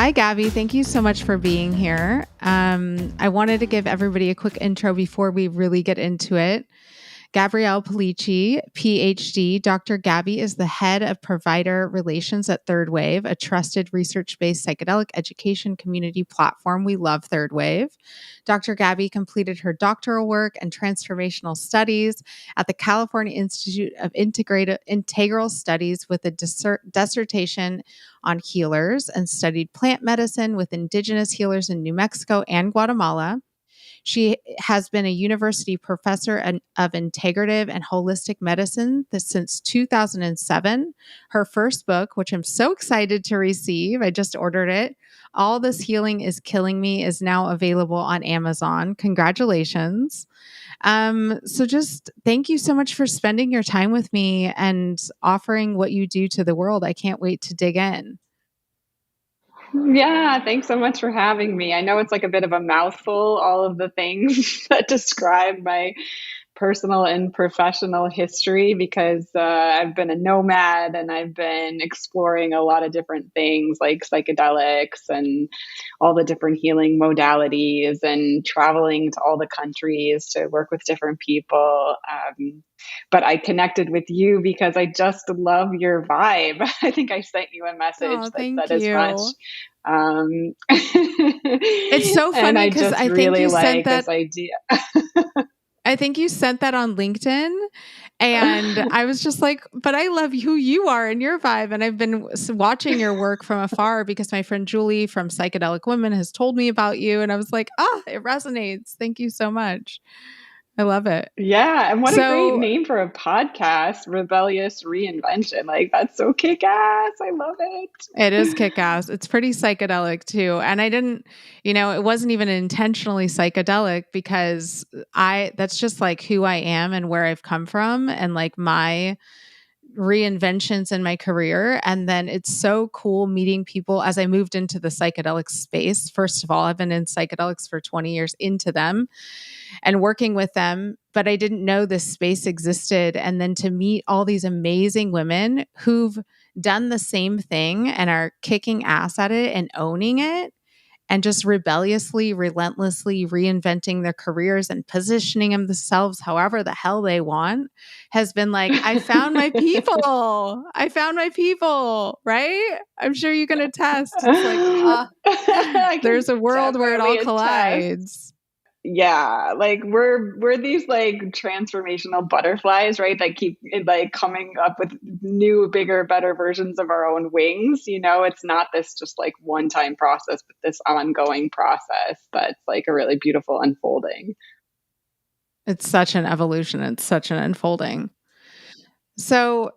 Hi, Gabby. Thank you so much for being here. I wanted to give everybody a quick intro before we really get into it. Gabrielle Pelicci, PhD. Dr. Gabby is the head of provider relations at Third Wave, a trusted research-based psychedelic education community platform. We love Third Wave. Dr. Gabby completed her doctoral work and transformational studies at the California Institute of Integral Studies with a dissertation on healers, and studied plant medicine with indigenous healers in New Mexico and Guatemala. She has been a university professor of integrative and holistic medicine since 2007. Her first book, which I'm so excited to receive, I just ordered it, All This Healing is Killing Me, is now available on Amazon. Congratulations. So just thank you so much for spending your time with me and offering what you do to the world. I can't wait to dig in. Yeah, thanks so much for having me. I know it's like a bit of a mouthful, all of the things that describe my personal and professional history, because I've been a nomad and I've been exploring a lot of different things like psychedelics and all the different healing modalities and traveling to all the countries to work with different people. But I connected with you because I just love your vibe. I think I sent you a message that said as much. It's so funny because I think you sent that this idea. I think you sent that on LinkedIn, and I was just like, but I love who you are and your vibe. And I've been watching your work from afar because my friend Julie from Psychedelic Women has told me about you. And I was like, it resonates. Thank you so much. I love it. Yeah. And what a great name for a podcast, Rebellious Reinvention. Like, that's so kick-ass. I love it. It is kick-ass. It's pretty psychedelic too. And I didn't, it wasn't even intentionally psychedelic because that's just like who I am and where I've come from and like my reinventions in my career. And then it's so cool meeting people as I moved into the psychedelic space. First of all, I've been in psychedelics for 20 years into them and working with them, but I didn't know this space existed. And then to meet all these amazing women who've done the same thing and are kicking ass at it and owning it and just rebelliously, relentlessly reinventing their careers and positioning themselves however the hell they want has been like, I found my people. I found my people, right? I'm sure you can attest. It's like, there's a world where it all collides. Yeah, like we're these like transformational butterflies, right? That keep like coming up with new, bigger, better versions of our own wings. It's not this just like one-time process, but this ongoing process that's like a really beautiful unfolding. It's such an evolution. It's such an unfolding. So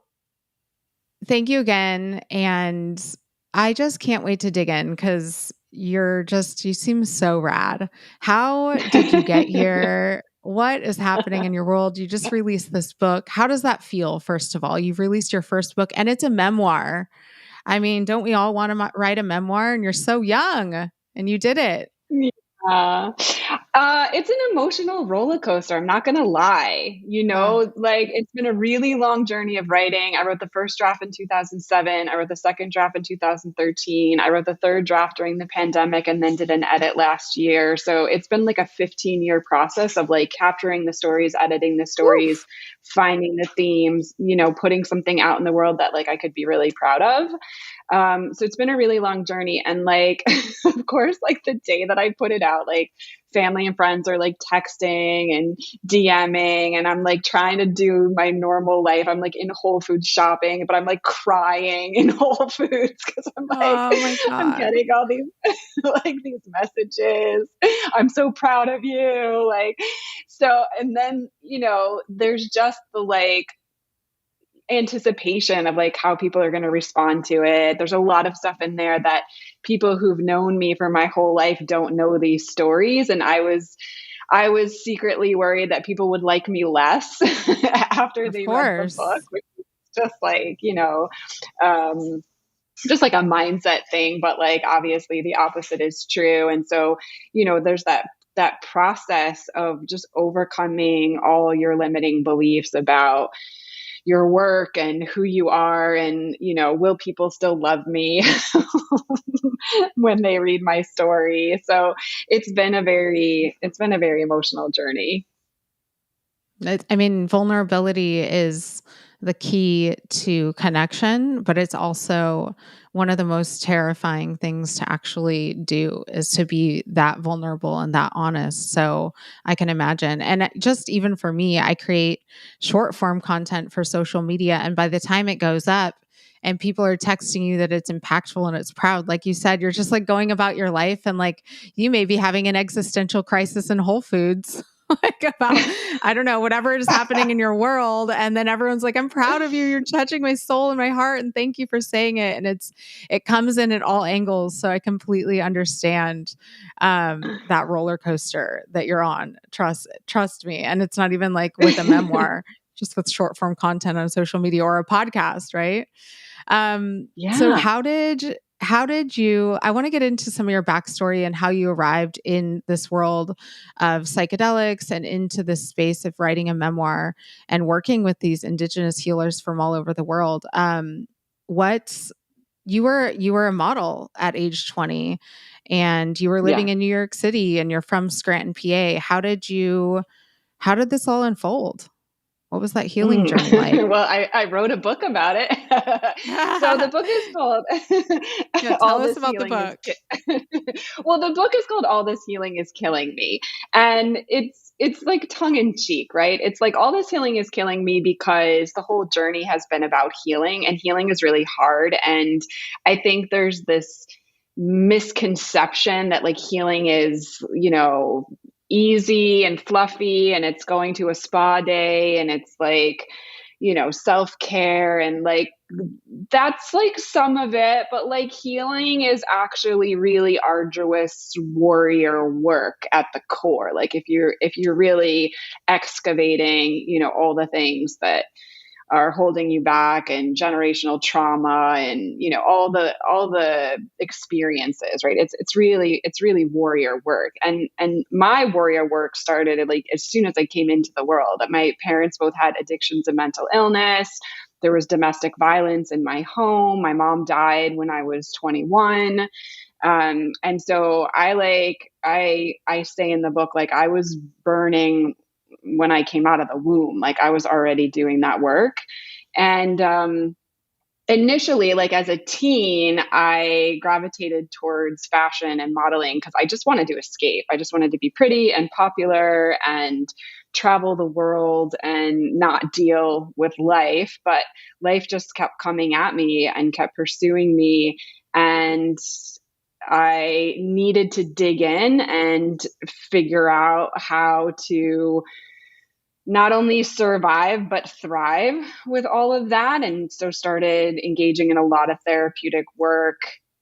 thank you again. And I just can't wait to dig in because you seem so rad. How did you get here? What is happening in your world? You just released this book. How does that feel? First of all, you've released your first book and it's a memoir. I mean, don't we all want to write a memoir? And you're so young and you did it. It's an emotional roller coaster. I'm not going to lie. Like it's been a really long journey of writing. I wrote the first draft in 2007. I wrote the second draft in 2013. I wrote the third draft during the pandemic and then did an edit last year. So it's been like a 15-year process of like capturing the stories, editing the stories, finding the themes, putting something out in the world that like I could be really proud of. So it's been a really long journey. And like, of course, like the day that I put it out, like family and friends are like texting and DMing and I'm like trying to do my normal life. I'm like in Whole Foods shopping, but I'm like crying in Whole Foods because I'm like, I'm getting all these like these messages. I'm so proud of you. Like, so, and then, there's just the like, anticipation of like how people are going to respond to it. There's a lot of stuff in there that people who've known me for my whole life don't know these stories. And I was secretly worried that people would like me less after they read the book, which is just like, just like a mindset thing. But like, obviously the opposite is true. And so, there's that process of just overcoming all your limiting beliefs about your work and who you are, and, will people still love me when they read my story? So it's been a very emotional journey. I mean, vulnerability is the key to connection, but it's also one of the most terrifying things to actually do, is to be that vulnerable and that honest. So I can imagine. And just even for me, I create short form content for social media. And by the time it goes up and people are texting you that it's impactful and it's proud, like you said, you're just like going about your life, and like you may be having an existential crisis in Whole Foods. Like about, I don't know, whatever is happening in your world. And then everyone's like, I'm proud of you. You're touching my soul and my heart. And thank you for saying it. And it comes in at all angles. So I completely understand that roller coaster that you're on. Trust me. And it's not even like with a memoir, just with short form content on social media or a podcast, right? So how did you, I want to get into some of your backstory and how you arrived in this world of psychedelics and into this space of writing a memoir and working with these indigenous healers from all over the world. You were a model at age 20 and you were living in New York City and you're from Scranton, PA. How did this all unfold? What was that healing journey like? Well, I wrote a book about it. So the book is called Tell us about the book. Well, the book is called All This Healing Is Killing Me. And it's like tongue in cheek, right? It's like all this healing is killing me because the whole journey has been about healing, and healing is really hard. And I think there's this misconception that like healing is, easy and fluffy, and it's going to a spa day, and it's like, self-care, and like that's like some of it, but like healing is actually really arduous warrior work at the core. Like if you're really excavating, all the things that are holding you back, and generational trauma, and all the experiences, right? It's really warrior work. And my warrior work started like as soon as I came into the world. My parents both had addictions and mental illness. There was domestic violence in my home. My mom died when I was 21. And so I say in the book, like I was burning when I came out of the womb. Like I was already doing that work. And initially, like as a teen, I gravitated towards fashion and modeling because I just wanted to escape. I just wanted to be pretty and popular and travel the world and not deal with life. But life just kept coming at me and kept pursuing me. And I needed to dig in and figure out how to not only survive, but thrive with all of that. And so started engaging in a lot of therapeutic work.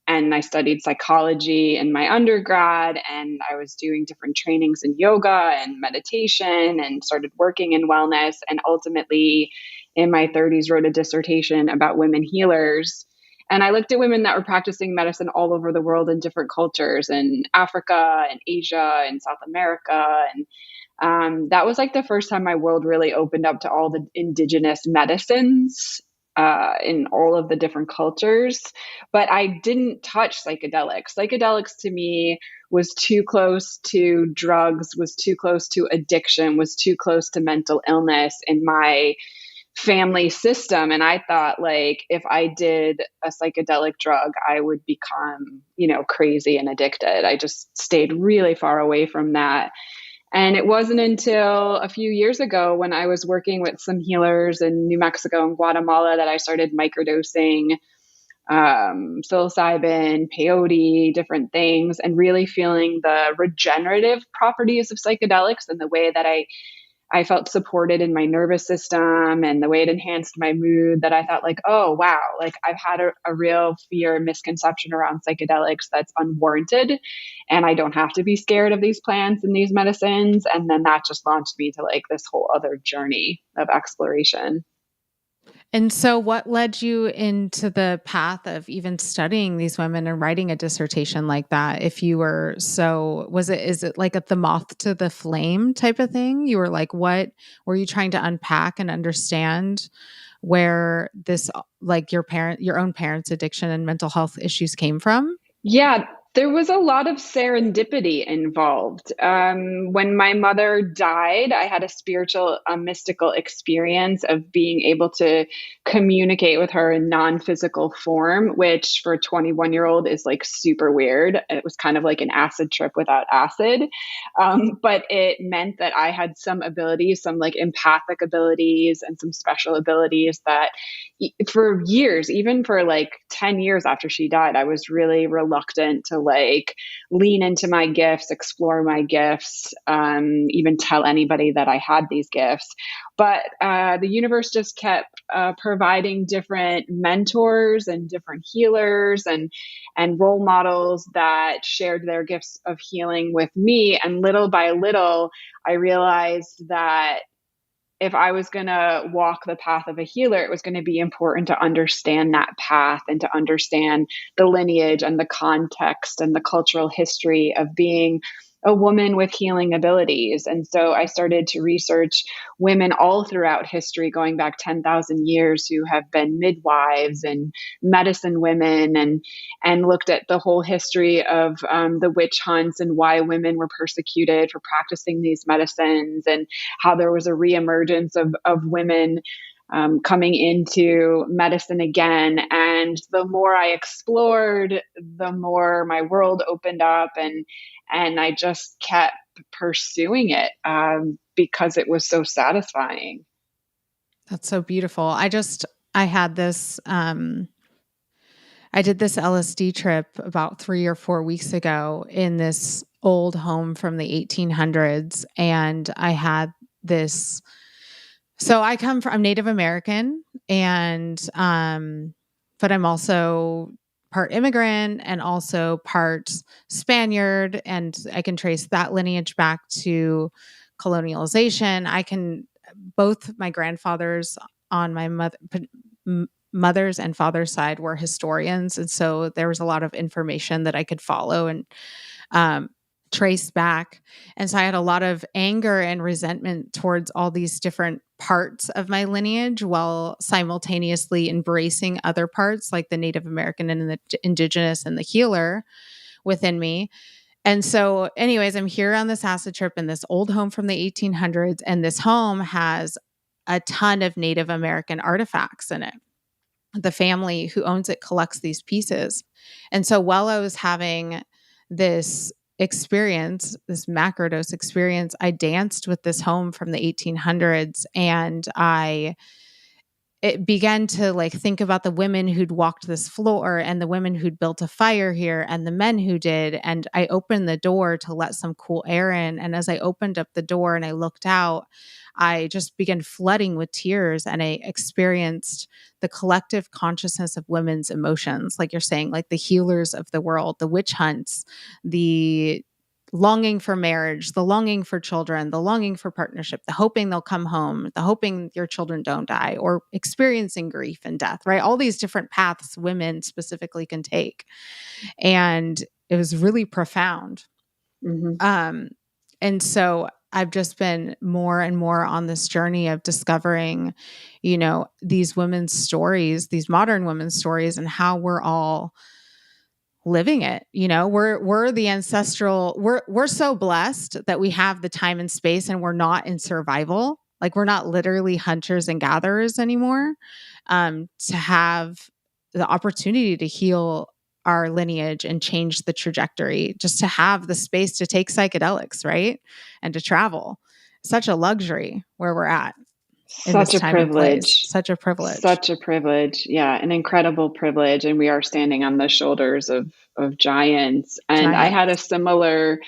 And I studied psychology in my undergrad, and I was doing different trainings in yoga and meditation, and started working in wellness. And ultimately, in my 30s, wrote a dissertation about women healers. And I looked at women that were practicing medicine all over the world in different cultures, in Africa and Asia and South America. And that was like the first time my world really opened up to all the indigenous medicines in all of the different cultures. But I didn't touch psychedelics. Psychedelics to me was too close to drugs, was too close to addiction, was too close to mental illness in my family system. And I thought, like, if I did a psychedelic drug, I would become, crazy and addicted. I just stayed really far away from that. And it wasn't until a few years ago when I was working with some healers in New Mexico and Guatemala that I started microdosing psilocybin, peyote, different things, and really feeling the regenerative properties of psychedelics and the way that I felt supported in my nervous system and the way it enhanced my mood, that I thought like, oh, wow, like I've had a real fear and misconception around psychedelics that's unwarranted. And I don't have to be scared of these plants and these medicines. And then that just launched me to like this whole other journey of exploration. And so what led you into the path of even studying these women and writing a dissertation like that? If you were is it like the moth to the flame type of thing? You were like, what were you trying to unpack and understand where this, like your own parents' addiction and mental health issues came from? Yeah, there was a lot of serendipity involved. When my mother died, I had a spiritual, mystical experience of being able to communicate with her in non-physical form, which for a 21-year-old is like super weird. It was kind of like an acid trip without acid. But it meant that I had some abilities, some like empathic abilities and some special abilities that for years, even for like 10 years after she died, I was really reluctant to like lean into my gifts, explore my gifts, even tell anybody that I had these gifts. But the universe just kept providing different mentors and different healers and role models that shared their gifts of healing with me. And little by little, I realized that if I was going to walk the path of a healer, it was going to be important to understand that path and to understand the lineage and the context and the cultural history of being a woman with healing abilities. And so I started to research women all throughout history, going back 10,000 years, who have been midwives and medicine women, and looked at the whole history of the witch hunts and why women were persecuted for practicing these medicines, and how there was a reemergence of women coming into medicine again. And the more I explored, the more my world opened up, and I just kept pursuing it because it was so satisfying. That's so beautiful. I had this, I did this LSD trip about 3 or 4 weeks ago in this old home from the 1800s. And I had this, so I'm Native American, and, but I'm also part immigrant and also part Spaniard. And I can trace that lineage back to colonialization. Both my grandfathers on my mother's and father's side were historians. And so there was a lot of information that I could follow and trace back. And so I had a lot of anger and resentment towards all these different parts of my lineage, while simultaneously embracing other parts like the Native American and the indigenous and the healer within me. And so anyways, I'm here on this acid trip in this old home from the 1800s, and this home has a ton of Native American artifacts in it. The family who owns it collects these pieces. And so while I was having this experience, this macrodose experience, I danced with this home from the 1800s, and it began to like think about the women who'd walked this floor and the women who'd built a fire here and the men who did. And I opened the door to let some cool air in. And as I opened up the door and I looked out, I just began flooding with tears, and I experienced the collective consciousness of women's emotions. Like you're saying, like the healers of the world, the witch hunts, the longing for marriage, the longing for children, the longing for partnership, the hoping they'll come home, the hoping your children don't die, or experiencing grief and death, right? All these different paths women specifically can take. And it was really profound. Mm-hmm. And so I've just been more and more on this journey of discovering, these women's stories, these modern women's stories, and how we're all living it. We're the ancestral, we're so blessed that we have the time and space, and we're not in survival. Like we're not literally hunters and gatherers anymore, to have the opportunity to heal our lineage and change the trajectory, just to have the space to take psychedelics, right? And to travel. Such a luxury where we're at in this Such a time and place. privilege. Such a privilege. Such a privilege. Yeah, an incredible privilege. And we are standing on the shoulders of giants. And I had a similar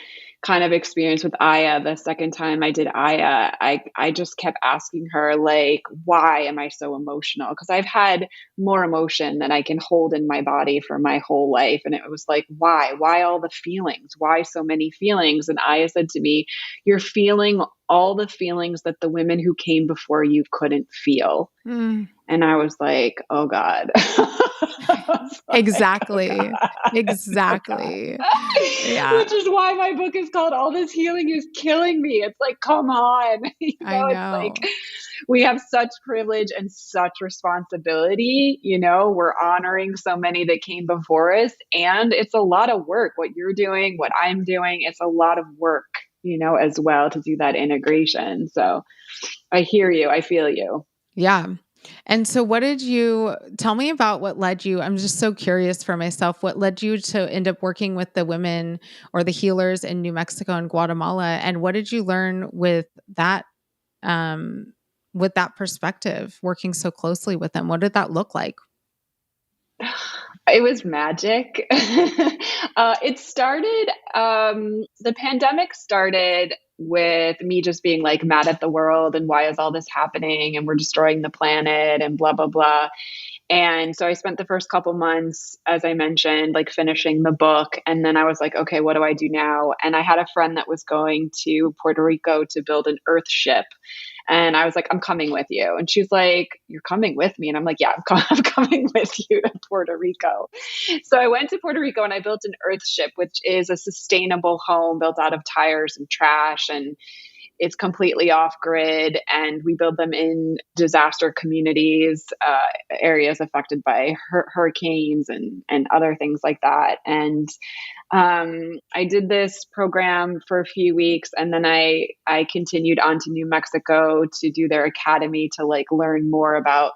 kind of experience with Aya. The second time I did Aya, I just kept asking her, like, why am I so emotional? Because I've had more emotion than I can hold in my body for my whole life. And it was like, why? Why all the feelings? Why so many feelings? And Aya said to me, you're feeling all the feelings that the women who came before you couldn't feel. Mm. And I was like, oh God. Exactly. Exactly. Yeah. Which is why my book is called All This Healing Is Killing Me. It's like, come on. I It's like, know. we have such privilege and such responsibility. We're honoring so many that came before us. And it's a lot of work. What you're doing, what I'm doing, it's a lot of work, as well, to do that integration. So I hear you. I feel you. Yeah. And so tell me about what led you? I'm just so curious for myself. What led you to end up working with the women or the healers in New Mexico and Guatemala? And what did you learn with that perspective, working so closely with them? What did that look like? It was magic. It started, the pandemic started with me just being like mad at the world and why is all this happening and we're destroying the planet and blah, blah, blah. And so I spent the first couple months, as I mentioned, like finishing the book. And then I was like, okay, what do I do now? And I had a friend that was going to Puerto Rico to build an earth ship. And I was like, I'm coming with you. And she's like, you're coming with me? And I'm like, yeah, I'm coming with you to Puerto Rico. So I went to Puerto Rico and I built an earth ship, which is a sustainable home built out of tires and trash. And it's completely off grid. And we build them in disaster communities, areas affected by hurricanes and other things like that. And I did this program for a few weeks, and then I continued on to New Mexico to do their academy to like learn more about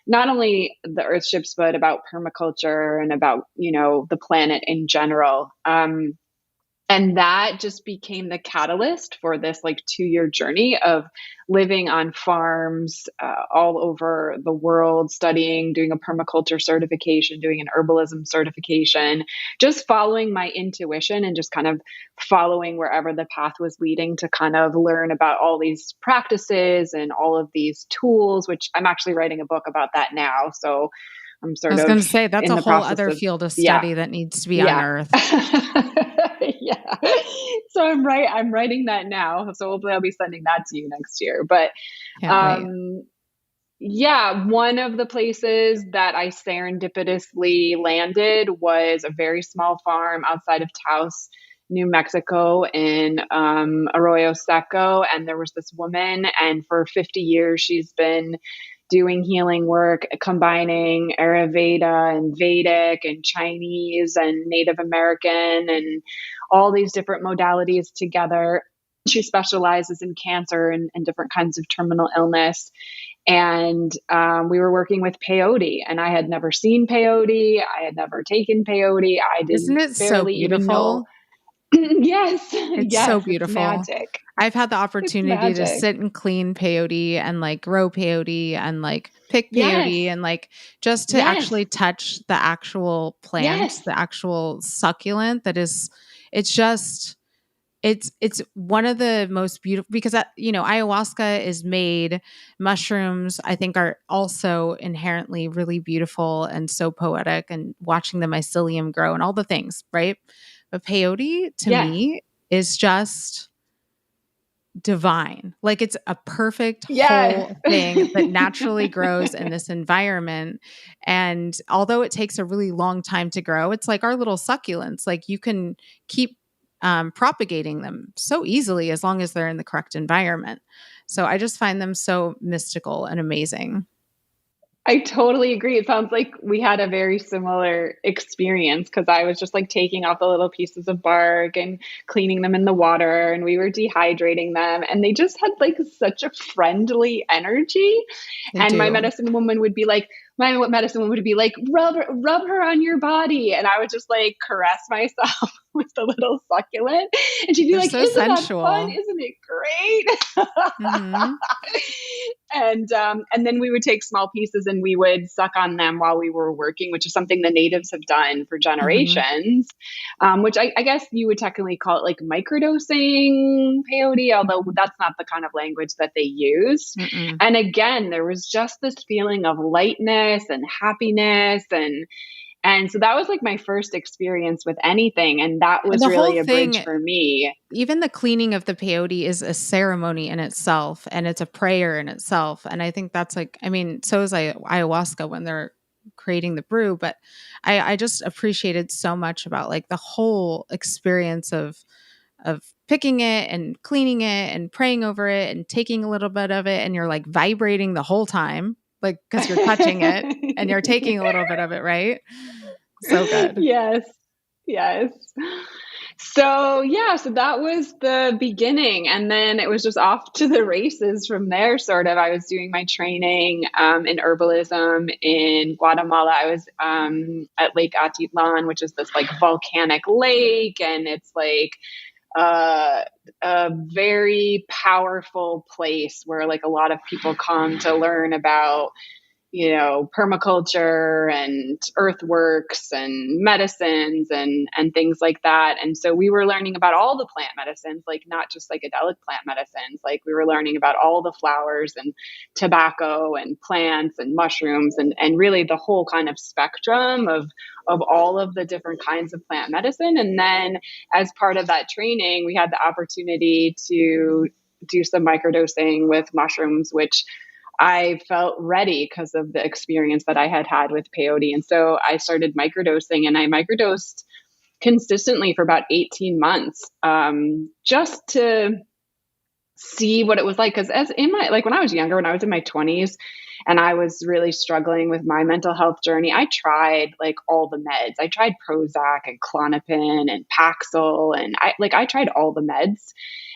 not only the earth ships, but about permaculture and about, the planet in general. And that just became the catalyst for this like 2-year journey of living on farms all over the world, studying, doing a permaculture certification, doing an herbalism certification, just following my intuition and just kind of following wherever the path was leading to kind of learn about all these practices and all of these tools, which I'm actually writing a book about that now. So I'm I sort was of going to say that's in a the whole process other of, field of yeah. study that needs to be Yeah. unearthed. Yeah. So I'm writing that now. So hopefully I'll be sending that to you next year. But Can't wait. yeah, one of the places that I serendipitously landed was a very small farm outside of Taos, New Mexico, in Arroyo Seco. And there was this woman, and for 50 years, she's been doing healing work, combining Ayurveda and Vedic and Chinese and Native American and all these different modalities together. She specializes in cancer and different kinds of terminal illness. And we were working with peyote, and I had never seen peyote. I had never taken peyote. I Isn't didn't it so barely even know. beautiful? Yes, It's yes, so it's beautiful. magic. I've had the It's opportunity to magic. sit and clean peyote and like grow peyote and like pick Yes, peyote and like just to yes, actually touch the actual plant, yes. the actual succulent that is, it's just, it's one of the most beautiful because ayahuasca is made, mushrooms I think are also inherently really beautiful and so poetic, and watching the mycelium grow and all the things, right? But peyote to Yes. me is just divine. Like it's a perfect Yes. whole thing that naturally grows in this environment. And although it takes a really long time to grow, it's like our little succulents. Like you can keep propagating them so easily as long as they're in the correct environment. So I just find them so mystical and amazing. I totally agree. It sounds like we had a very similar experience because I was just like taking off the little pieces of bark and cleaning them in the water, and we were dehydrating them, and they just had like such a friendly energy. They And do. my medicine woman would be like, rub her on your body. And I would just like caress myself with the little succulent. And she'd be They're like, so isn't that sensual. fun? Isn't it great? Mm-hmm. And then we would take small pieces and we would suck on them while we were working, which is something the natives have done for Mm-hmm. generations, which I guess you would technically call it like microdosing peyote, although that's not the kind of language that they use. Mm-mm. And again, there was just this feeling of lightness and happiness, And so that was like my first experience with anything. And that And was the whole really a bridge thing, for me. even the cleaning of the peyote is a ceremony in itself, and it's a prayer in itself. And I think that's like, I mean, so is ayahuasca when they're creating the brew, but I just appreciated so much about like the whole experience of picking it and cleaning it and praying over it and taking a little bit of it, and you're like vibrating the whole time, like because you're touching it and you're taking a little bit of it, right? So good. Yes. Yes. So yeah, so that was the beginning. And then it was just off to the races from there, sort of. I was doing my training in herbalism in Guatemala. I was at Lake Atitlan, which is this like volcanic lake. And it's like a very powerful place where like a lot of people come to learn about, you know, permaculture and earthworks and medicines and things like that. And so we were learning about all the plant medicines, like not just psychedelic plant medicines. Like we were learning about all the flowers and tobacco and plants and mushrooms and really the whole kind of spectrum of all of the different kinds of plant medicine. And then as part of that training, we had the opportunity to do some microdosing with mushrooms, which I felt ready because of the experience that I had had with peyote. And so I started microdosing, and I microdosed consistently for about 18 months, just to see what it was like. Because as in my, like when I was younger, when I was in my 20s and I was really struggling with my mental health journey, I tried like all the meds. I tried Prozac and Klonopin and Paxil, and I tried all the meds.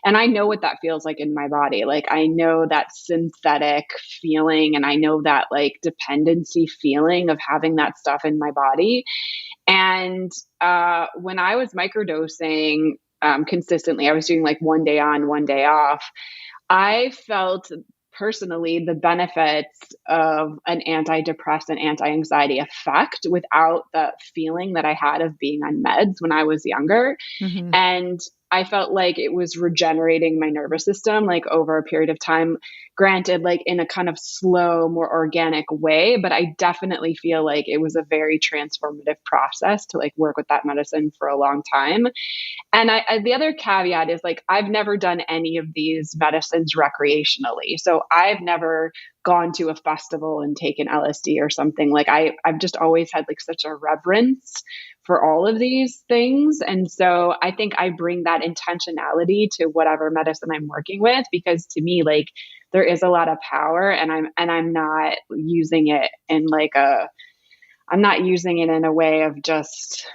And I know what that feels like in my body. Like I know that synthetic feeling, and I know that like dependency feeling of having that stuff in my body. And when I was microdosing consistently, I was doing like one day on, one day off. I felt personally the benefits of an antidepressant, anti-anxiety effect without the feeling that I had of being on meds when I was younger. Mm-hmm. And I felt like it was regenerating my nervous system, like over a period of time, granted, like in a kind of slow, more organic way. But I definitely feel like it was a very transformative process to like work with that medicine for a long time. And the other caveat is like, I've never done any of these medicines recreationally. So I've never gone to a festival and taken LSD or something. Like I've just always had like such a reverence for all of these things. And so I think I bring that intentionality to whatever medicine I'm working with, because to me, like there is a lot of power, and I'm not using it in like I'm not using it in a way of just,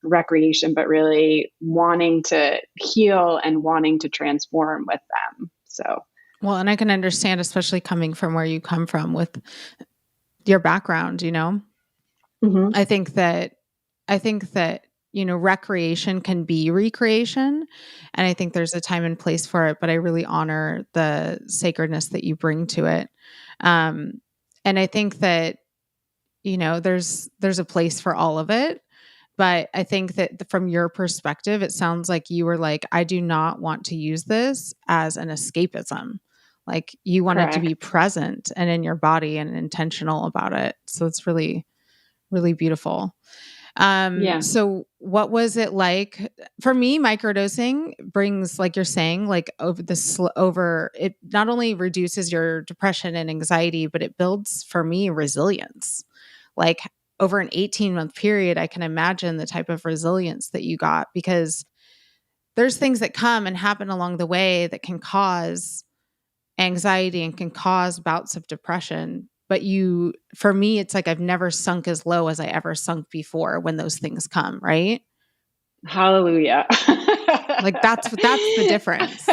recreation, but really wanting to heal and wanting to transform with them. So, well, and I can understand, especially coming from where you come from with your background, you know, mm-hmm. I think that, you know, recreation can be recreation. And I think there's a time and place for it, but I really honor the sacredness that you bring to it. And I think that, you know, there's a place for all of it. But I think that from your perspective, it sounds like you were like, I do not want to use this as an escapism. Like you wanted to be present and in your body and intentional about it. So it's really, really beautiful. So what was it like for me? Microdosing brings, like you're saying, like it not only reduces your depression and anxiety, but it builds for me resilience. Like over an 18-month period, I can imagine the type of resilience that you got, because there's things that come and happen along the way that can cause anxiety and can cause bouts of depression. But for me, it's like I've never sunk as low as I ever sunk before when those things come, right? Hallelujah. Like that's the difference.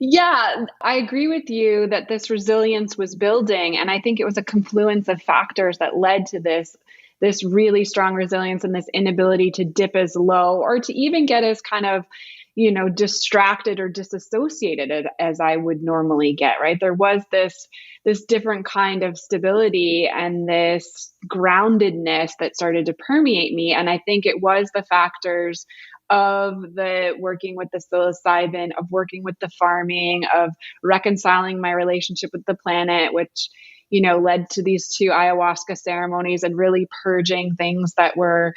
Yeah, I agree with you that this resilience was building. And I think it was a confluence of factors that led to this really strong resilience and this inability to dip as low or to even get as kind of, you know, distracted or disassociated as I would normally get, right? There was this different kind of stability and this groundedness that started to permeate me. And I think it was the factors of the working with the psilocybin, of working with the farming, of reconciling my relationship with the planet, which, led to these 2 ayahuasca ceremonies and really purging things that were,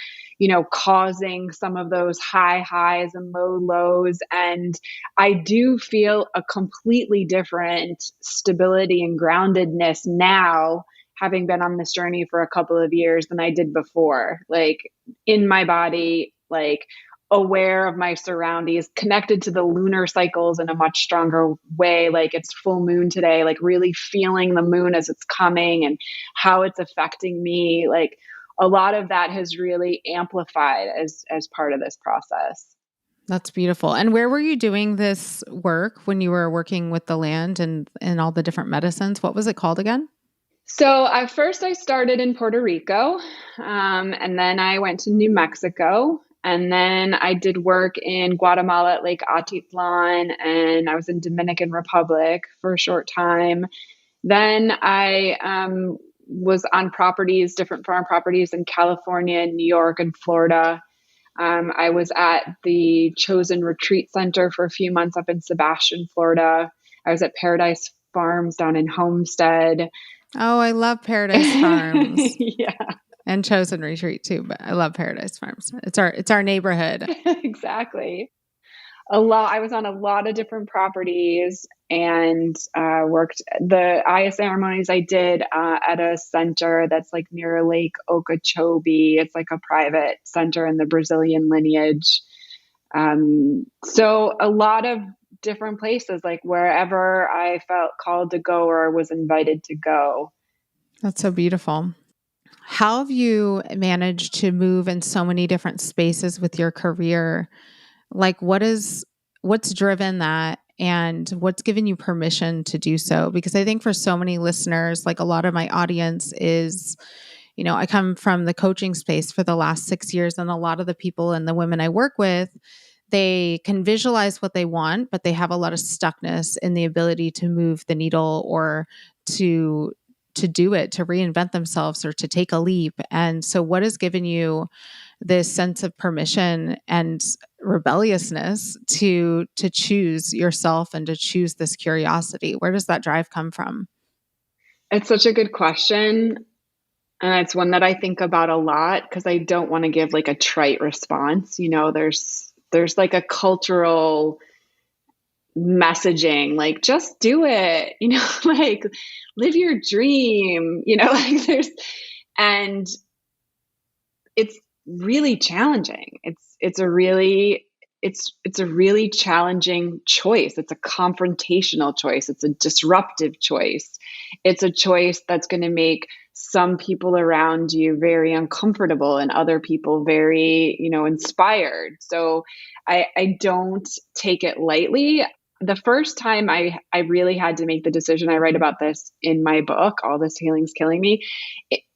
causing some of those high highs and low lows. And I do feel a completely different stability and groundedness now, having been on this journey for a couple of years, than I did before, like in my body, like aware of my surroundings, connected to the lunar cycles in a much stronger way. Like it's full moon today, like really feeling the moon as it's coming and how it's affecting me. Like a lot of that has really amplified as part of this process. That's beautiful. And where were you doing this work when you were working with the land and all the different medicines? What was it called again? So at first I started in Puerto Rico, and then I went to New Mexico, and then I did work in Guatemala at Lake Atitlan, and I was in Dominican Republic for a short time. Then I was on different farm properties in California, New York, and Florida. I was at the Chosen Retreat Center for a few months up in Sebastian, Florida. I was at Paradise Farms down in Homestead. Oh, I love Paradise Farms. Yeah. And Chosen Retreat too, but I love Paradise Farms. It's our neighborhood. Exactly. I was on a lot of different properties and worked the Aya ceremonies I did at a center that's like near Lake Okeechobee. It's like a private center in the Brazilian lineage. So a lot of different places, like wherever I felt called to go or was invited to go. That's so beautiful. How have you managed to move in so many different spaces with your career? Like what's driven that and what's given you permission to do so? Because I think for so many listeners, like a lot of my audience is, I come from the coaching space for the last 6 years, and a lot of the people and the women I work with, they can visualize what they want, but they have a lot of stuckness in the ability to move the needle or to do it, to reinvent themselves or to take a leap. And so what has given you this sense of permission and rebelliousness to choose yourself and to choose this curiosity? Where does that drive come from? It's such a good question. And it's one that I think about a lot because I don't want to give like a trite response. There's like a cultural messaging, like just do it, like live your dream, and it's really challenging. It's a really challenging choice. It's a confrontational choice. It's a disruptive choice. It's a choice that's going to make some people around you very uncomfortable and other people very, inspired. So I don't take it lightly. The first time I really had to make the decision, I write about this in my book, All This Healing's Killing Me.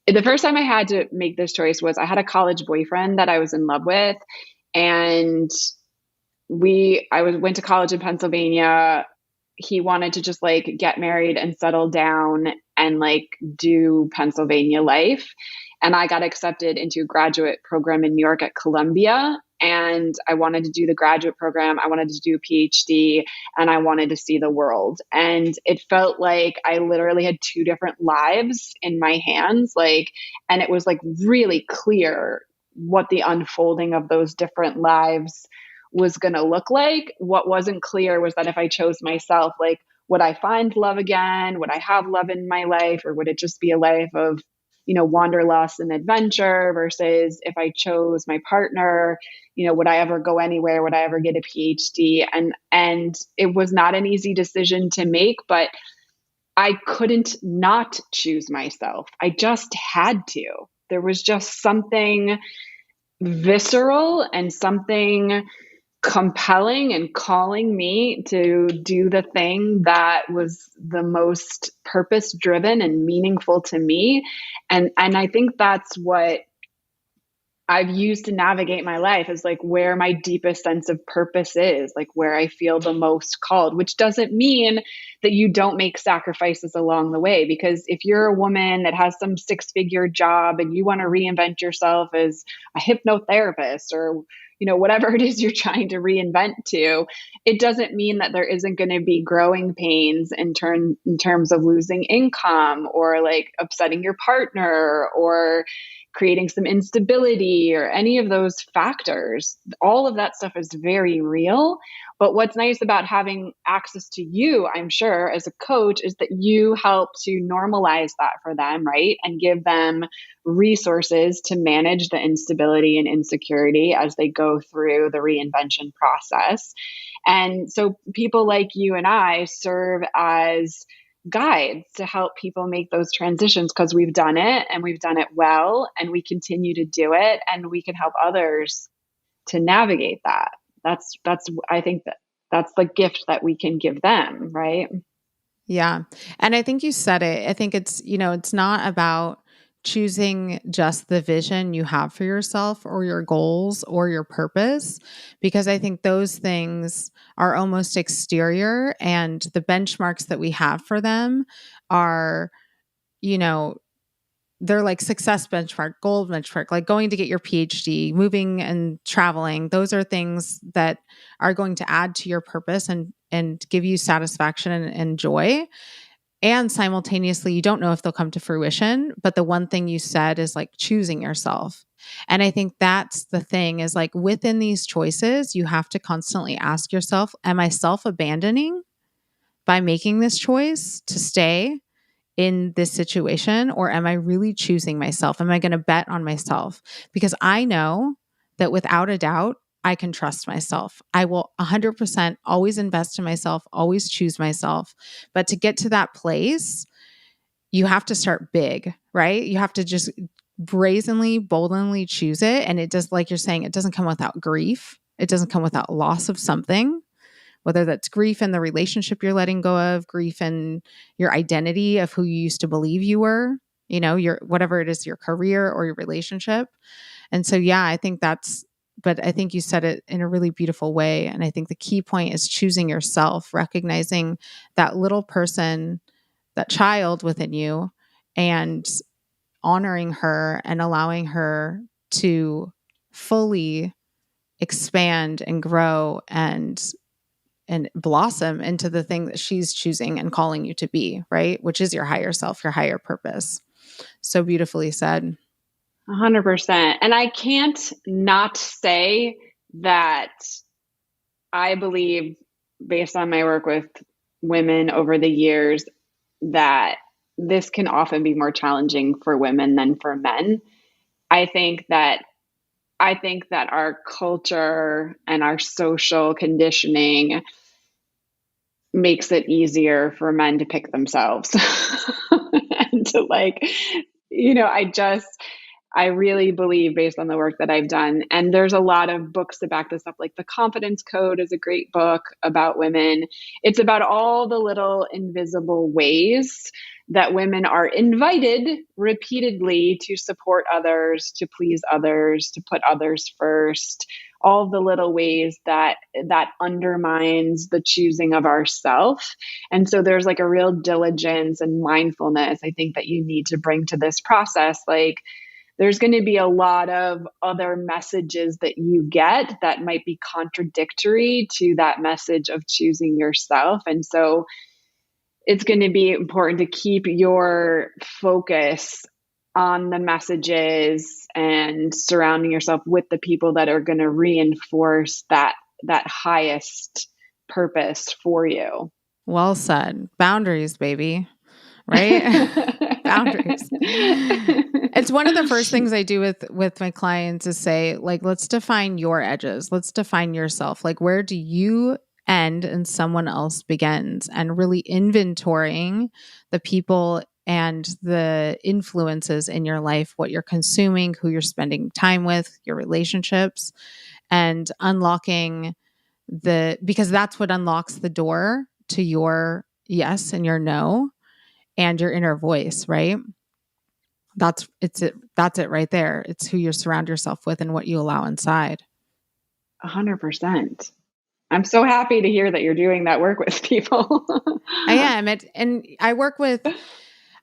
The first time I had to make this choice was I had a college boyfriend that I was in love with, and went to college in Pennsylvania. He wanted to just like get married and settle down and like do Pennsylvania life. And I got accepted into a graduate program in New York at Columbia. And I wanted to do the graduate program. I wanted to do a PhD and I wanted to see the world. And it felt like I literally had 2 different lives in my hands. And it was like really clear what the unfolding of those different lives was going to look like. What wasn't clear was that if I chose myself, like, would I find love again? Would I have love in my life? Or would it just be a life of, wanderlust and adventure versus if I chose my partner, would I ever go anywhere? Would I ever get a PhD? And it was not an easy decision to make, but I couldn't not choose myself. I just had to. There was just something visceral and something compelling and calling me to do the thing that was the most purpose driven and meaningful to me. And I think that's what I've used to navigate my life, is like where my deepest sense of purpose is, like where I feel the most called, which doesn't mean that you don't make sacrifices along the way. Because if you're a woman that has some 6-figure job and you want to reinvent yourself as a hypnotherapist or, whatever it is you're trying to reinvent to, it doesn't mean that there isn't going to be growing pains in terms of losing income or like upsetting your partner or creating some instability or any of those factors. All of that stuff is very real. But what's nice about having access to you, I'm sure, as a coach, is that you help to normalize that for them, right? And give them resources to manage the instability and insecurity as they go through the reinvention process. And so people like you and I serve as guides to help people make those transitions because we've done it and we've done it well and we continue to do it and we can help others to navigate that. I think that's the gift that we can give them, right? Yeah. And I think you said it. I think it's not about choosing just the vision you have for yourself or your goals or your purpose, because I think those things are almost exterior and the benchmarks that we have for them are, they're like success benchmark, goal benchmark, like going to get your PhD, moving and traveling. Those are things that are going to add to your purpose and give you satisfaction and joy. And simultaneously, you don't know if they'll come to fruition. But the one thing you said is like choosing yourself. And I think that's the thing is like within these choices, you have to constantly ask yourself, am I self-abandoning by making this choice to stay in this situation? Or am I really choosing myself? Am I going to bet on myself? Because I know that without a doubt, I can trust myself. I will 100% always invest in myself, always choose myself. But to get to that place, you have to start big, right? You have to just brazenly, boldly choose it. And it does, like you're saying, it doesn't come without grief. It doesn't come without loss of something, whether that's grief in the relationship you're letting go of, grief in your identity of who you used to believe you were, your whatever it is, your career or your relationship. And so, yeah, but I think you said it in a really beautiful way. And I think the key point is choosing yourself, recognizing that little person, that child within you, and honoring her and allowing her to fully expand and grow and blossom into the thing that she's choosing and calling you to be, right? Which is your higher self, your higher purpose. So beautifully said. 100%. And I can't not say that I believe, based on my work with women over the years, that this can often be more challenging for women than for men. I think that our culture and our social conditioning makes it easier for men to pick themselves and to I really believe, based on the work that I've done, and there's a lot of books to back this up, like The Confidence Code is a great book about women. It's about all the little invisible ways that women are invited repeatedly to support others, to please others, to put others first. All the little ways that undermines the choosing of ourself. And so there's like a real diligence and mindfulness, I think, that you need to bring to this process. Like, there's going to be a lot of other messages that you get that might be contradictory to that message of choosing yourself. And so it's going to be important to keep your focus on the messages and surrounding yourself with the people that are going to reinforce that highest purpose for you. Well said. Boundaries, baby. Right? Boundaries. It's one of the first things I do with my clients is say, like, let's define your edges. Let's define yourself. Like, where do you end and someone else begins? And really inventorying the people and the influences in your life, what you're consuming, who you're spending time with, your relationships, and unlocking because that's what unlocks the door to your yes and your no and your inner voice, right? That's it right there. It's who you surround yourself with and what you allow inside. 100%. I'm so happy to hear that you're doing that work with people. I am. And I work with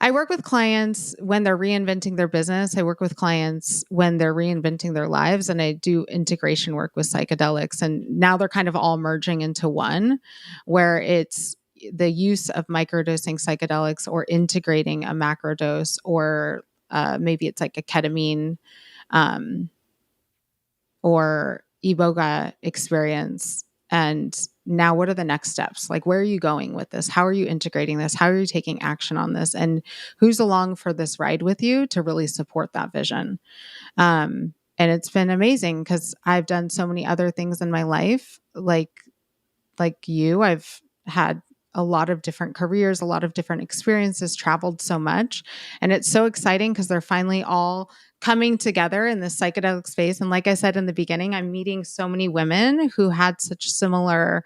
I work with clients when they're reinventing their business. I work with clients when they're reinventing their lives, and I do integration work with psychedelics. And now they're kind of all merging into one, where it's the use of microdosing psychedelics or integrating a macrodose, or maybe it's like a ketamine um, or iboga experience. And now what are the next steps? Like, where are you going with this? How are you integrating this? How are you taking action on this? And who's along for this ride with you to really support that vision? And it's been amazing because I've done so many other things in my life. Like you, I've had a lot of different careers, a lot of different experiences, traveled so much. And it's so exciting because they're finally all coming together in this psychedelic space. And like I said in the beginning, I'm meeting so many women who had such similar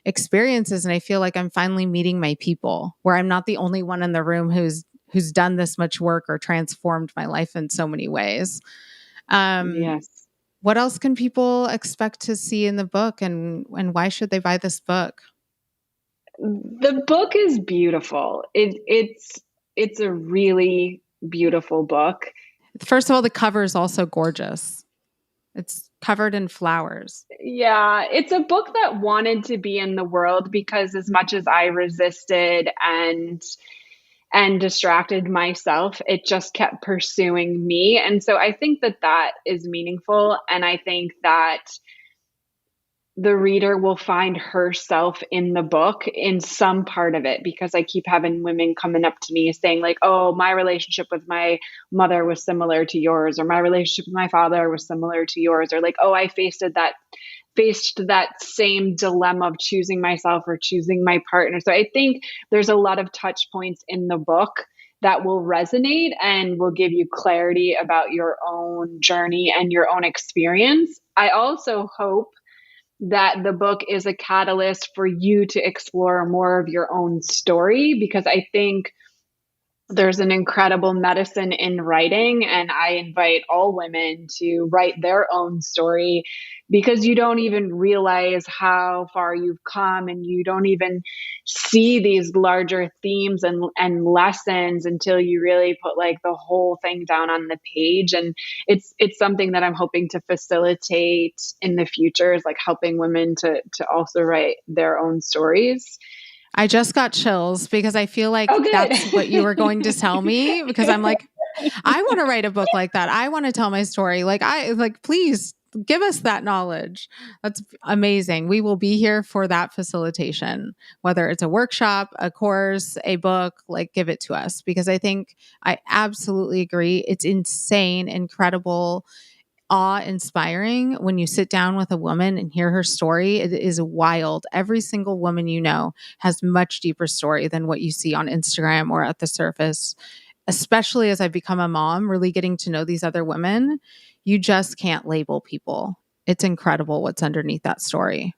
experiences. And I feel like I'm finally meeting my people, where I'm not the only one in the room who's done this much work or transformed my life in so many ways. Yes. What else can people expect to see in the book, and why should they buy this book? The book is beautiful. It's a really beautiful book. First of all, the cover is also gorgeous. It's covered in flowers. Yeah, it's a book that wanted to be in the world because as much as I resisted and distracted myself, it just kept pursuing me. And so I think that that is meaningful, and I think that the reader will find herself in the book in some part of it, because I keep having women coming up to me saying like, oh, my relationship with my mother was similar to yours, or my relationship with my father was similar to yours, or like, oh, I faced that same dilemma of choosing myself or choosing my partner. So I think there's a lot of touch points in the book that will resonate and will give you clarity about your own journey and your own experience. I also hope that the book is a catalyst for you to explore more of your own story, because I think there's an incredible medicine in writing, and I invite all women to write their own story, because you don't even realize how far you've come, and you don't even see these larger themes and lessons until you really put like the whole thing down on the page. And it's something that I'm hoping to facilitate in the future, is like helping women to also write their own stories. I just got chills because I feel like Oh, good. that's what you were going to tell me, because I'm like, I want to write a book like that. I want to tell my story. Please give us that knowledge. That's amazing. We will be here for that facilitation, whether it's a workshop, a course, a book, like give it to us, because I absolutely agree. It's insane, incredible, awe-inspiring when you sit down with a woman and hear her story. It is wild. Every single woman you know has much deeper story than what you see on Instagram or at the surface. Especially as I've become a mom, really getting to know these other women, you just can't label people. It's incredible what's underneath that story.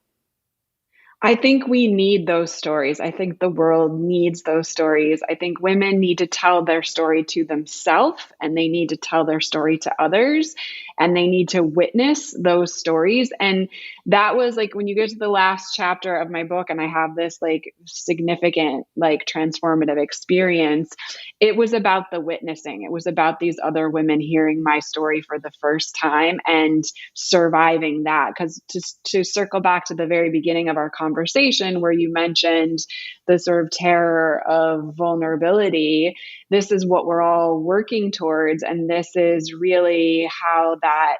I think we need those stories. I think the world needs those stories. I think women need to tell their story to themselves, and they need to tell their story to others, and they need to witness those stories. And that was like when you get to the last chapter of my book and I have this like significant, like transformative experience, it was about the witnessing. It was about these other women hearing my story for the first time and surviving that. Because to circle back to the very beginning of our conversation, where you mentioned the sort of terror of vulnerability, this is what we're all working towards. And this is really how that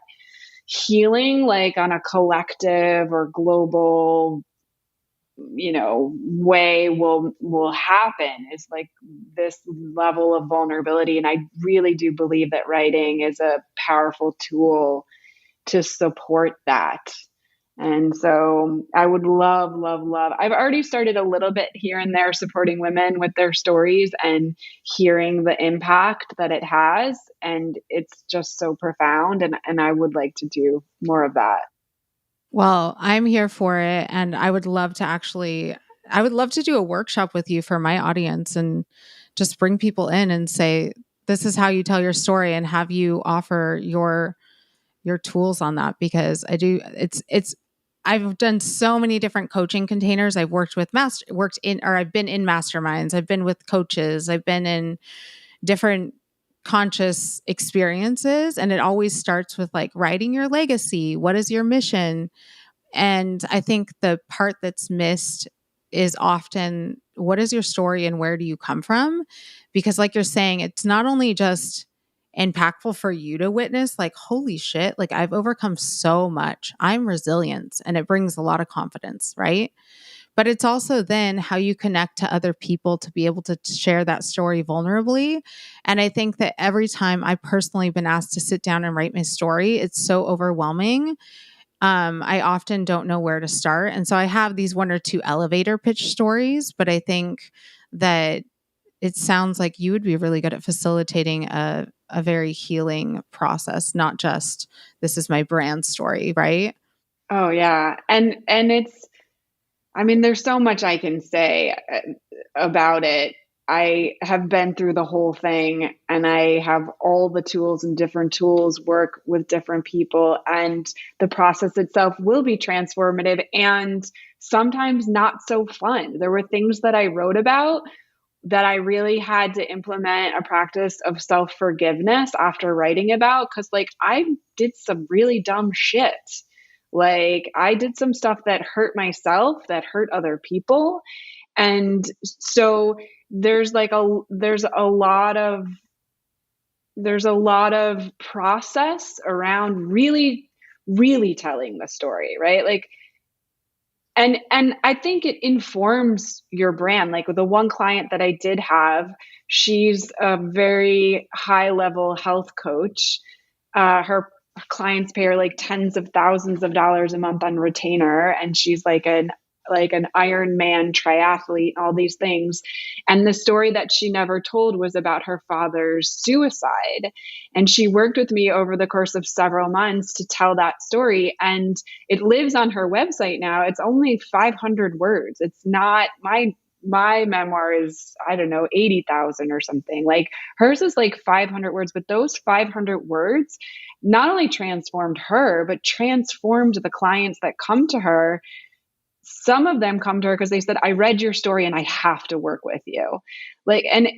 healing, like on a collective or global, way will happen, is like this level of vulnerability. And I really do believe that writing is a powerful tool to support that. And so I would love, love, love. I've already started a little bit here and there supporting women with their stories and hearing the impact that it has. And it's just so profound. And I would like to do more of that. Well, I'm here for it. And I would love to do a workshop with you for my audience and just bring people in and say, this is how you tell your story, and have you offer your tools on that, because it's I've done so many different coaching containers. I've worked with I've been in masterminds. I've been with coaches. I've been in different conscious experiences. And it always starts with like writing your legacy. What is your mission? And I think the part that's missed is often, what is your story and where do you come from? Because like you're saying, it's not only just impactful for you to witness, like, holy shit, like I've overcome so much. I'm resilient, and it brings a lot of confidence, right? But it's also then how you connect to other people to be able to share that story vulnerably. And I think that every time I personally been asked to sit down and write my story, it's so overwhelming. I often don't know where to start. And so I have these one or two elevator pitch stories, but I think that it sounds like you would be really good at facilitating a very healing process, not just this is my brand story, right? Oh yeah. And it's, I mean, there's so much I can say about it. I have been through the whole thing, and I have all the tools, and different tools work with different people, and the process itself will be transformative and sometimes not so fun. There were things that I wrote about that I really had to implement a practice of self-forgiveness after writing about, because like I did some really dumb shit. Like I did some stuff that hurt myself, that hurt other people. And so there's a lot of process around really, really telling the story, right? Like, and I think it informs your brand. Like with the one client that I did have, she's a very high level health coach. Her clients pay her like tens of thousands of dollars a month on retainer, and she's like an Ironman triathlete, all these things. And the story that she never told was about her father's suicide. And she worked with me over the course of several months to tell that story. And it lives on her website now. It's only 500 words. It's not my memoir is, I don't know, 80,000 or something. Like hers is like 500 words, but those 500 words not only transformed her, but transformed the clients that come to her. Some of them come to her because they said, I read your story and I have to work with you. Like, and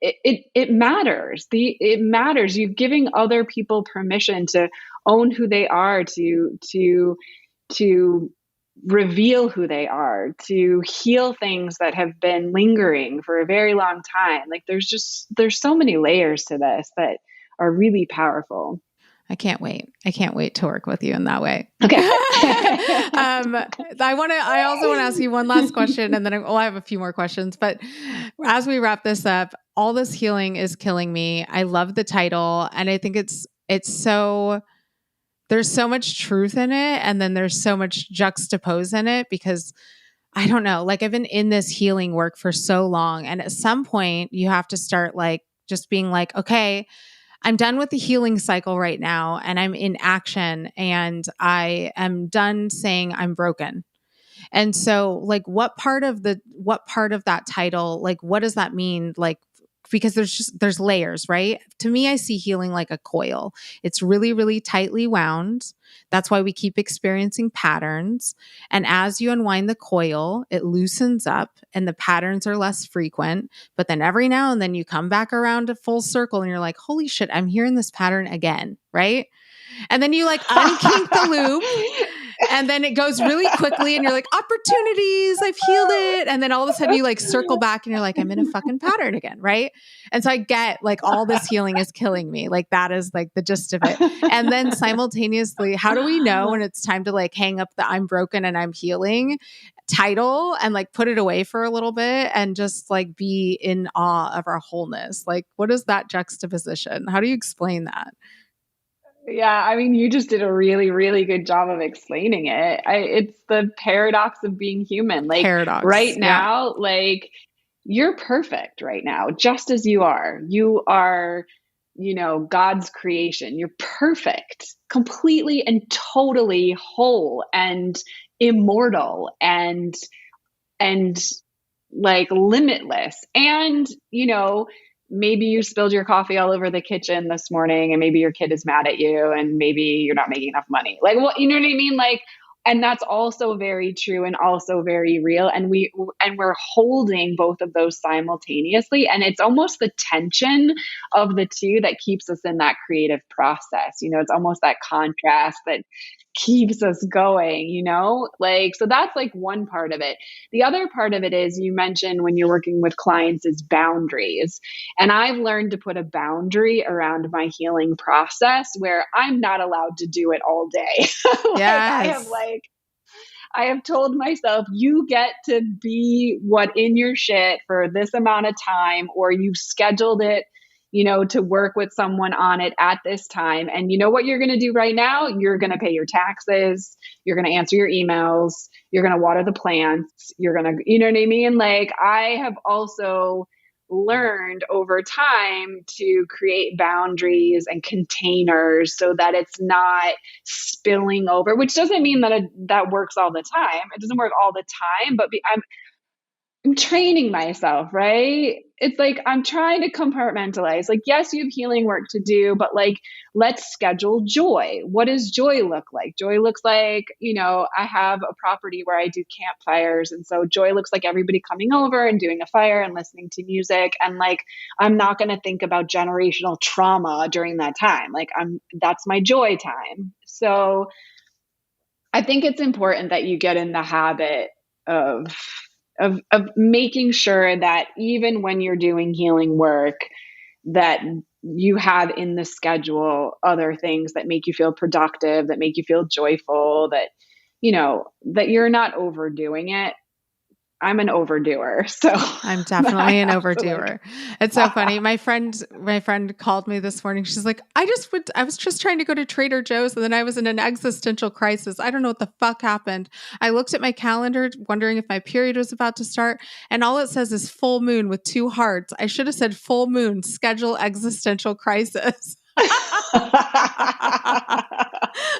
it matters. It matters. You're giving other people permission to own who they are, to reveal who they are, to heal things that have been lingering for a very long time. Like there's so many layers to this that are really powerful. I can't wait. I can't wait to work with you in that way. Okay. I also want to ask you one last question, and then I have a few more questions, but as we wrap this up, all this healing is killing me. I love the title. And I think it's so, there's so much truth in it. And then there's so much juxtapose in it, because I don't know, like I've been in this healing work for so long. And at some point you have to start like just being like, okay, I'm done with the healing cycle right now, and I'm in action, and I am done saying I'm broken. And so like what part of that title, like what does that mean? Like, because there's layers, right? To me, I see healing like a coil. It's really, really tightly wound. That's why we keep experiencing patterns. And as you unwind the coil, it loosens up and the patterns are less frequent. But then every now and then you come back around a full circle and you're like, holy shit, I'm hearing this pattern again, right? And then you like unkink the loop. And then it goes really quickly and you're like, opportunities, I've healed it. And then all of a sudden you like circle back and you're like, I'm in a fucking pattern again. Right. And so I get like all this healing is killing me. Like that is like the gist of it. And then simultaneously, how do we know when it's time to like hang up the I'm broken and I'm healing title and like put it away for a little bit and just like be in awe of our wholeness? Like, what is that juxtaposition? How do you explain that? Yeah, I mean, you just did a really, really good job of explaining it. It's the paradox of being human. Like right now, like you're perfect right now, just as you are. You are, God's creation. You're perfect, completely and totally whole and immortal and like limitless. And, maybe you spilled your coffee all over the kitchen this morning, and maybe your kid is mad at you, and maybe you're not making enough money. Like, what, you know what I mean? Like And that's also very true and also very real. And we're holding both of those simultaneously. And it's almost the tension of the two that keeps us in that creative process. It's almost that contrast that keeps us going, like, so that's like one part of it. The other part of it is, you mentioned when you're working with clients, is boundaries. And I've learned to put a boundary around my healing process where I'm not allowed to do it all day. Yes. I have told myself, you get to be what in your shit for this amount of time, or you've scheduled it, to work with someone on it at this time. And you know what you're going to do right now? You're going to pay your taxes. You're going to answer your emails. You're going to water the plants. You're going to, you know what I mean? Like, I have also learned over time to create boundaries and containers so that it's not spilling over, which doesn't mean that that works all the time. It doesn't work all the time, but I'm training myself, right? It's like, I'm trying to compartmentalize. Like, yes, you have healing work to do, but like, let's schedule joy. What does joy look like? Joy looks like, I have a property where I do campfires. And so joy looks like everybody coming over and doing a fire and listening to music. And like, I'm not going to think about generational trauma during that time. Like, that's my joy time. So I think it's important that you get in the habit of making sure that even when you're doing healing work, that you have in the schedule other things that make you feel productive, that make you feel joyful, that, that you're not overdoing it. I'm an overdoer. So I'm definitely an overdoer. It's so funny. My friend called me this morning. She's like, I was just trying to go to Trader Joe's, and then I was in an existential crisis. I don't know what the fuck happened. I looked at my calendar wondering if my period was about to start, and all it says is full moon with 2 hearts. I should have said full moon, schedule existential crisis. I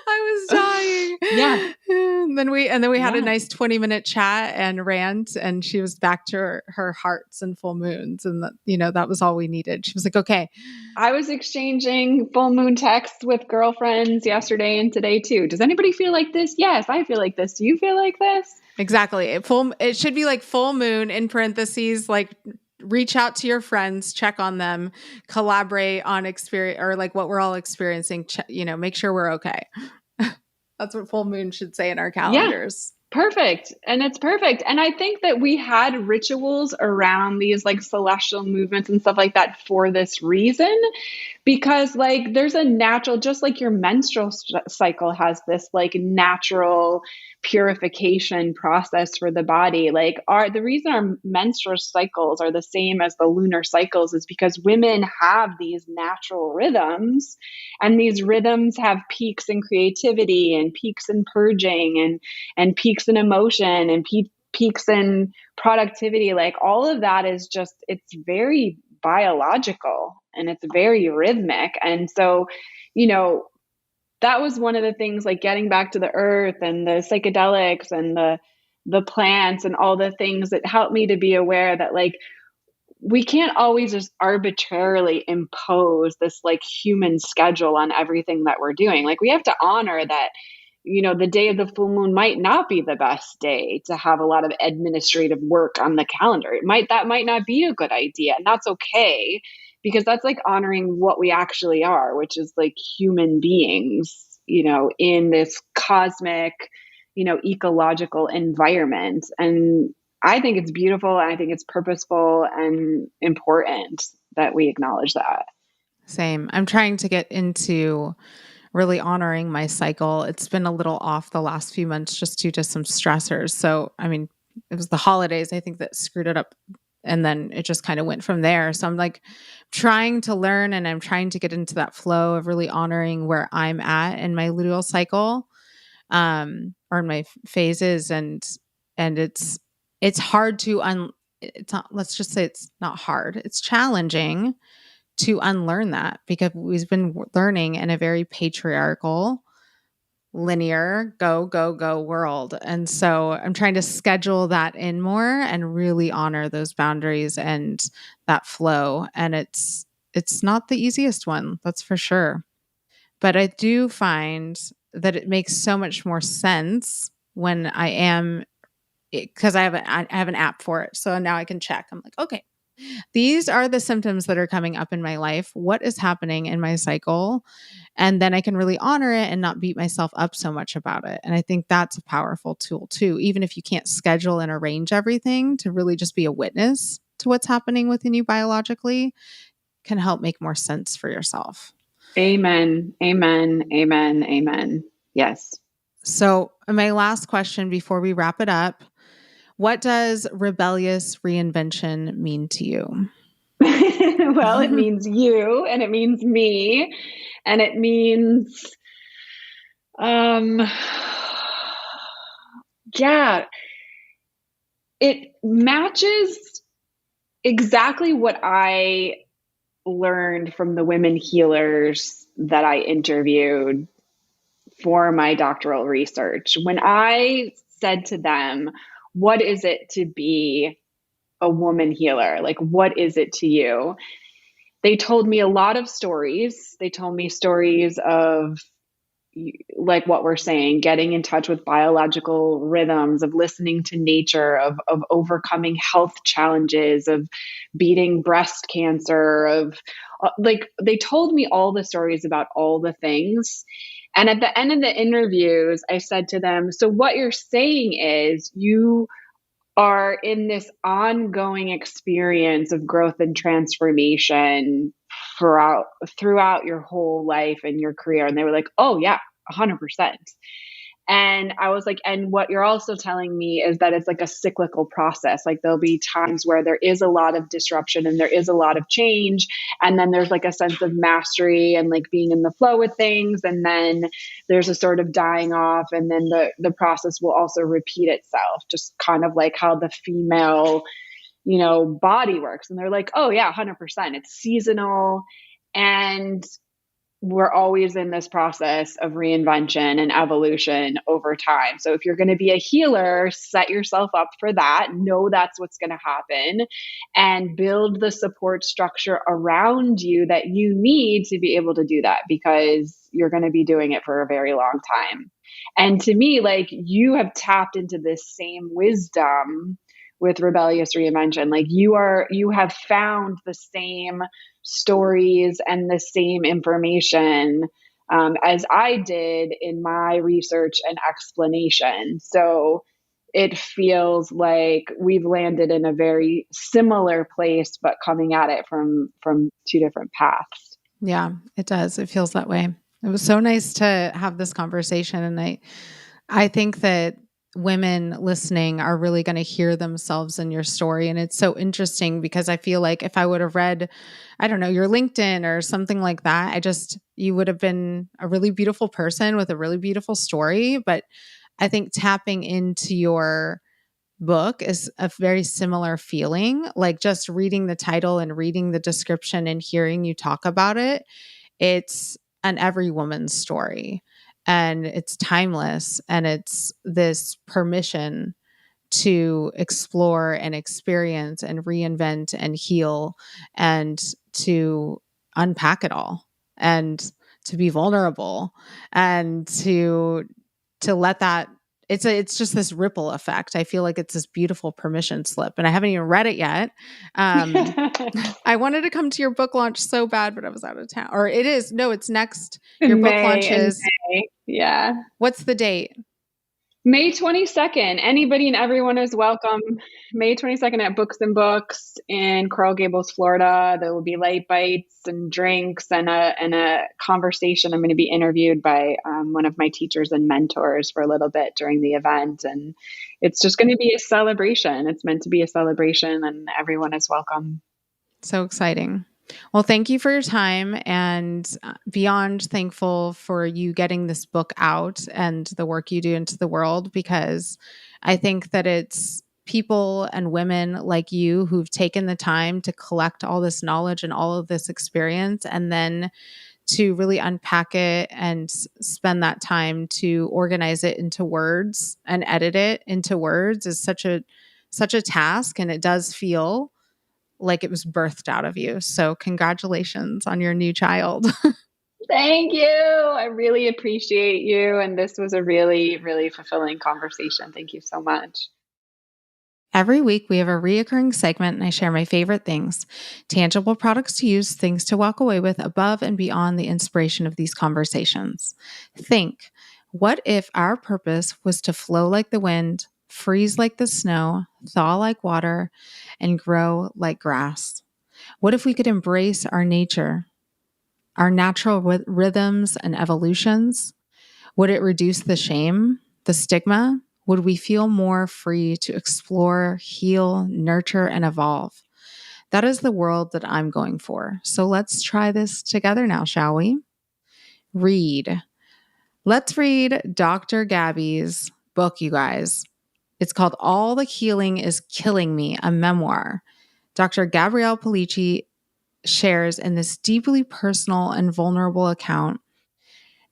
was dying. Yeah. And then we had a nice 20-minute chat and rant, and she was back to her hearts and full moons. And that was all we needed. She was like, okay. I was exchanging full moon texts with girlfriends yesterday and today too. Does anybody feel like this? Yes, I feel like this. Do you feel like this? Exactly. It should be like full moon in parentheses, like, reach out to your friends, check on them, collaborate on experience, or like what we're all experiencing, make sure we're okay. That's what full moon should say in our calendars. Yeah, perfect. And it's perfect. And I think that we had rituals around these like celestial movements and stuff like that for this reason, because like there's a natural, just like your menstrual cycle has this like natural purification process for the body. Like the reason our menstrual cycles are the same as the lunar cycles is because women have these natural rhythms, and these rhythms have peaks in creativity and peaks in purging and peaks in emotion and peaks in productivity. Like all of that is just, it's very biological and it's very rhythmic. And so, that was one of the things, like getting back to the earth and the psychedelics and the plants and all the things that helped me to be aware that like, we can't always just arbitrarily impose this like human schedule on everything that we're doing. Like we have to honor that, the day of the full moon might not be the best day to have a lot of administrative work on the calendar. That might not be a good idea, and that's okay, because that's like honoring what we actually are, which is like human beings, in this cosmic, ecological environment. And I think it's beautiful, and I think it's purposeful and important that we acknowledge that. Same. I'm trying to get into really honoring my cycle. It's been a little off the last few months just due to some stressors. So, I mean, it was the holidays, I think, that screwed it up. And then it just kind of went from there. So I'm like trying to learn, and I'm trying to get into that flow of really honoring where I'm at in my luteal cycle, or in my phases. And it's hard to it's not, let's just say it's not hard. It's challenging to unlearn that, because we've been learning in a very patriarchal, linear, go, go, go world. And so I'm trying to schedule that in more and really honor those boundaries and that flow. And it's not the easiest one, that's for sure. But I do find that it makes so much more sense when I am, because I have an app for it. So now I can check. I'm like, okay, these are the symptoms that are coming up in my life. What is happening in my cycle? And then I can really honor it and not beat myself up so much about it. And I think that's a powerful tool too, even if you can't schedule and arrange everything, to really just be a witness to what's happening within you biologically can help make more sense for yourself. Amen. Amen. Amen. Amen. Yes. So my last question before we wrap it up, what does rebellious reinvention mean to you? Well, it means you, and it means me, and it means, yeah, it matches exactly what I learned from the women healers that I interviewed for my doctoral research. When I said to them, what is it to be a woman healer? Like, what is it to you? They told me a lot of stories. They told me stories of, like what we're saying, getting in touch with biological rhythms, of listening to nature, of overcoming health challenges, of beating breast cancer, of like, they told me all the stories about all the things. And at the end of the interviews, I said to them, so what you're saying is you are in this ongoing experience of growth and transformation throughout your whole life and your career. And they were like, oh yeah, 100%. And I was like, and what you're also telling me is that it's like a cyclical process. Like there'll be times where there is a lot of disruption and there is a lot of change. And then there's like a sense of mastery and like being in the flow with things. And then there's a sort of dying off. And then the process will also repeat itself, just kind of like how the female, body works. And they're like, oh yeah, 100%. It's seasonal. And we're always in this process of reinvention and evolution over time. So if you're going to be a healer, set yourself up for that. Know that's what's going to happen, and build the support structure around you that you need to be able to do that, because you're going to be doing it for a very long time. And to me, like, you have tapped into this same wisdom with Rebellious Reinvention. Like you have found the same stories and the same information as I did in my research and explanation. So it feels like we've landed in a very similar place, but coming at it from two different paths. Yeah, it does. It feels that way. It was so nice to have this conversation. And I think that women listening are really going to hear themselves in your story. And it's so interesting because I feel like if I would have read, I don't know, your LinkedIn or something like that, you would have been a really beautiful person with a really beautiful story. But I think tapping into your book is a very similar feeling, like just reading the title and reading the description and hearing you talk about it. It's an every woman's story. And it's timeless, and it's this permission to explore and experience and reinvent and heal and to unpack it all and to be vulnerable and to let that, it's just this ripple effect. I feel like it's this beautiful permission slip, and I haven't even read it yet. I wanted to come to your book launch so bad, but I was out of town. Or it's next. Your book launch is May. Yeah. What's the date? May 22nd. Anybody and everyone is welcome. May 22nd at Books and Books in Coral Gables, Florida. There will be light bites and drinks and a conversation. I'm going to be interviewed by one of my teachers and mentors for a little bit during the event. And it's just going to be a celebration. It's meant to be a celebration, and everyone is welcome. So exciting. Well, thank you for your time, and beyond thankful for you getting this book out and the work you do into the world, because I think that it's people and women like you who've taken the time to collect all this knowledge and all of this experience, and then to really unpack it and spend that time to organize it into words and edit it into words is such a task, and it does feel like it was birthed out of you. So congratulations on your new child. Thank you. I really appreciate you. And this was a really, really fulfilling conversation. Thank you so much. Every week, we have a reoccurring segment, and I share my favorite things, tangible products to use, things to walk away with above and beyond the inspiration of these conversations. Think, what if our purpose was to flow like the wind, freeze like the snow, thaw like water, and grow like grass? What if we could embrace our nature, our natural rhythms and evolutions? Would it reduce the shame, the stigma? Would we feel more free to explore, heal, nurture, and evolve? That is the world that I'm going for. So let's try this together now, shall we? Read. Let's read Dr. Gabby's book, you guys. It's called All the Healing is Killing Me, a memoir. Dr. Gabrielle Pelicci shares in this deeply personal and vulnerable account.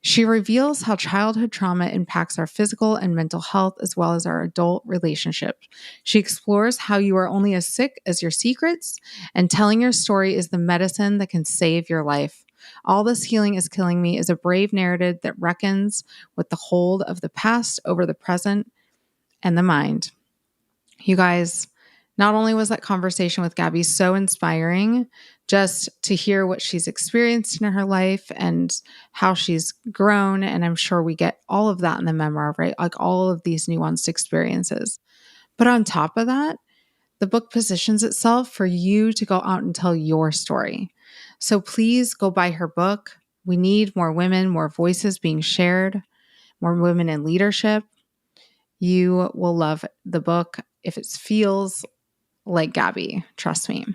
She reveals how childhood trauma impacts our physical and mental health as well as our adult relationships. She explores how you are only as sick as your secrets, and telling your story is the medicine that can save your life. All This Healing is Killing Me is a brave narrative that reckons with the hold of the past over the present and the mind. You guys, not only was that conversation with Gabby so inspiring, just to hear what she's experienced in her life and how she's grown. And I'm sure we get all of that in the memoir, right? Like all of these nuanced experiences. But on top of that, the book positions itself for you to go out and tell your story. So please go buy her book. We need more women, more voices being shared, more women in leadership. You will love the book if it feels like Gabby. Trust me.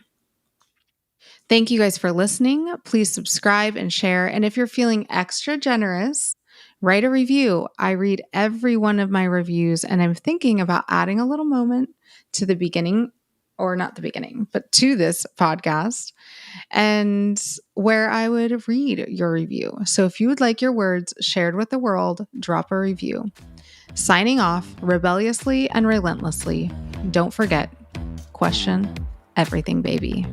Thank you guys for listening. Please subscribe and share. And if you're feeling extra generous, write a review. I read every one of my reviews, and I'm thinking about adding a little moment to the beginning, or not the beginning, but to this podcast, and where I would read your review. So if you would like your words shared with the world, drop a review. Signing off, rebelliously and relentlessly. Don't forget, question everything, baby.